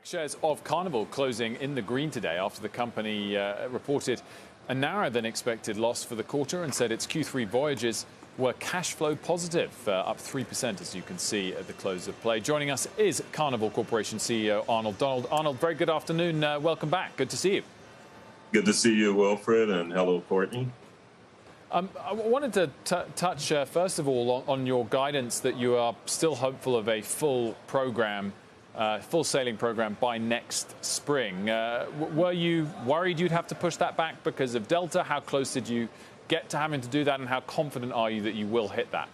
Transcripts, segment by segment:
Shares of Carnival closing in the green today after the company reported a narrower than expected loss for the quarter and said its Q3 voyages were cash flow positive, up 3%, as you can see at the close of play. Joining us is Carnival Corporation CEO Arnold Donald. Arnold, very good afternoon. Welcome back. Good to see you. Good to see you, Wilfred, and hello, Courtney. I wanted to touch, first of all, on your guidance that you are still hopeful of a full sailing program by next spring. Were you worried you'd have to push that back because of Delta? How close did you get to having to do that, and how confident are you that you will hit that?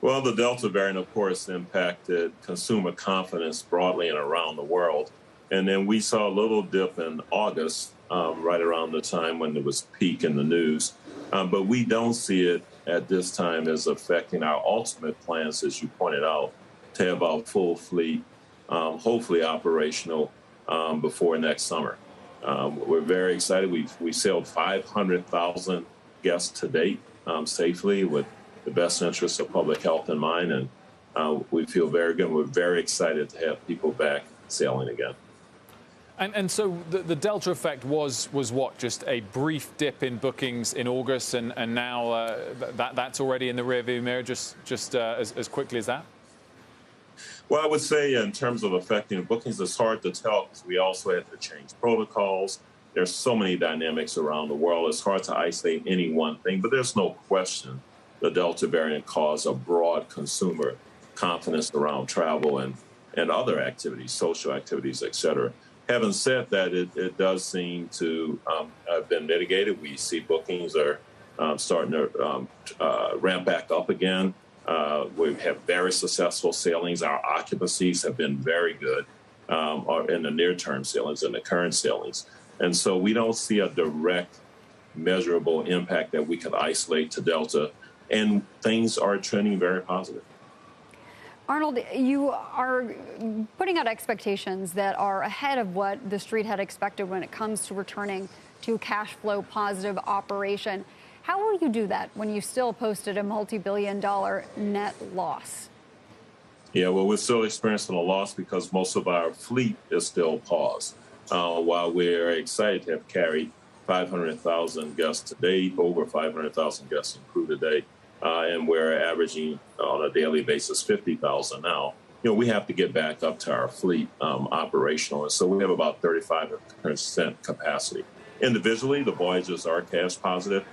Well, the Delta variant, of course, impacted consumer confidence broadly and around the world. And then we saw a little dip in August, right around the time when there was peak in the news. But we don't see it at this time as affecting our ultimate plans, as you pointed out, to have our full fleet, hopefully operational before next summer. We're very excited. We sailed 500,000 guests to date safely with the best interests of public health in mind. And we feel very good. We're very excited to have people back sailing again. And so the Delta effect was what? Just a brief dip in bookings in August, and now that's already in the rearview mirror just as quickly as that? Well, I would say in terms of affecting bookings, it's hard to tell because we also had to change protocols. There's so many dynamics around the world. It's hard to isolate any one thing, but there's no question the Delta variant caused a broad consumer confidence around travel and other activities, social activities, et cetera. Having said that, it does seem to have been mitigated. We see bookings are starting to ramp back up again. We have very successful sailings. Our occupancies have been very good in the near-term sailings and the current sailings. And so we don't see a direct measurable impact that we could isolate to Delta. And things are trending very positive. Arnold, you are putting out expectations that are ahead of what the street had expected when it comes to returning to cash flow positive operation. How will you do that when you still posted a multi-billion-dollar net loss? Yeah, well, we're still experiencing a loss because most of our fleet is still paused. While we're excited to have carried 500,000 guests to date, over 500,000 guests in crew today, and we're averaging on a daily basis 50,000 now. We have to get back up to our fleet operational, and so we have about 35% capacity. Individually, the voyages are cash positive.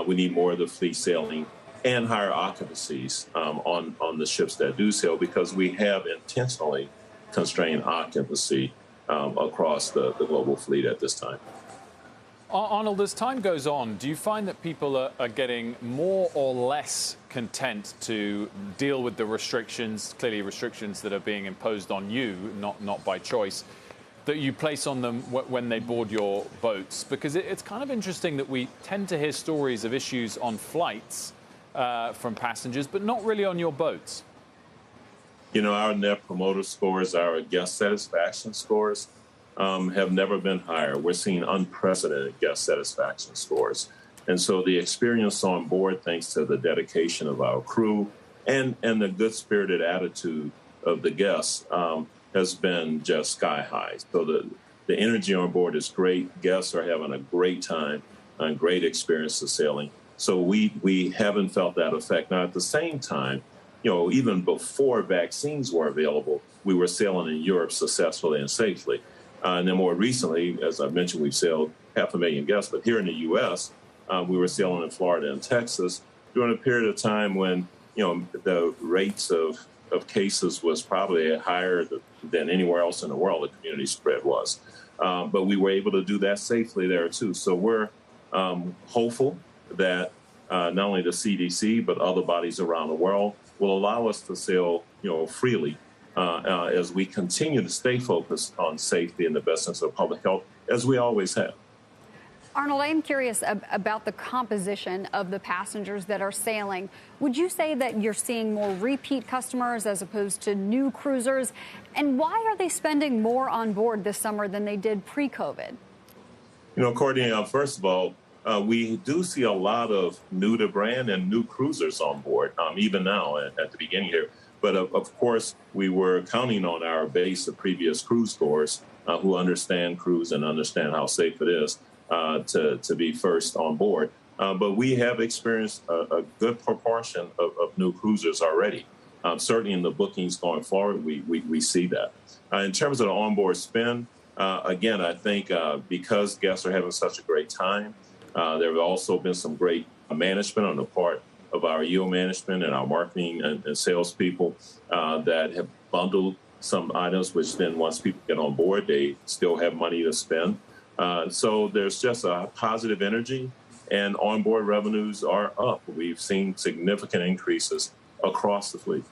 We need more of the fleet sailing and higher occupancies on the ships that do sail because we have intentionally constrained occupancy across the global fleet at this time. Arnold, as time goes on, do you find that people are getting more or less content to deal with the restrictions, clearly restrictions that are being imposed on you, not by choice, that you place on them when they board your boats? Because it's kind of interesting that we tend to hear stories of issues on flights from passengers, but not really on your boats. Our net promoter scores, our guest satisfaction scores have never been higher. We're seeing unprecedented guest satisfaction scores. And so the experience on board, thanks to the dedication of our crew and the good-spirited attitude of the guests, has been just sky high. So the energy on board is great. Guests are having a great time and great experience of sailing. So we haven't felt that effect. Now, at the same time, even before vaccines were available, we were sailing in Europe successfully and safely. And then more recently, as I mentioned, we've sailed 500,000 guests. But here in the U.S., we were sailing in Florida and Texas during a period of time when, the rates of cases was probably higher than anywhere else in the world, the community spread was. But we were able to do that safely there, too. So we're hopeful that not only the CDC, but other bodies around the world will allow us to sail, freely as we continue to stay focused on safety and the best interest of public health, as we always have. Arnold, I am curious about the composition of the passengers that are sailing. Would you say that you're seeing more repeat customers as opposed to new cruisers? And why are they spending more on board this summer than they did pre-COVID? Courtney, first of all, we do see a lot of new to brand and new cruisers on board, even now at the beginning here. But of course, we were counting on our base of previous cruise goers who understand cruise and understand how safe it is to be first on board. But we have experienced a good proportion of new cruisers already. Certainly in the bookings going forward, we see that. In terms of the onboard spend, again, I think because guests are having such a great time, there have also been some great management on the part of our yield management and our marketing and salespeople that have bundled some items, which then once people get on board, they still have money to spend. So there's just a positive energy, and onboard revenues are up. We've seen significant increases across the fleet.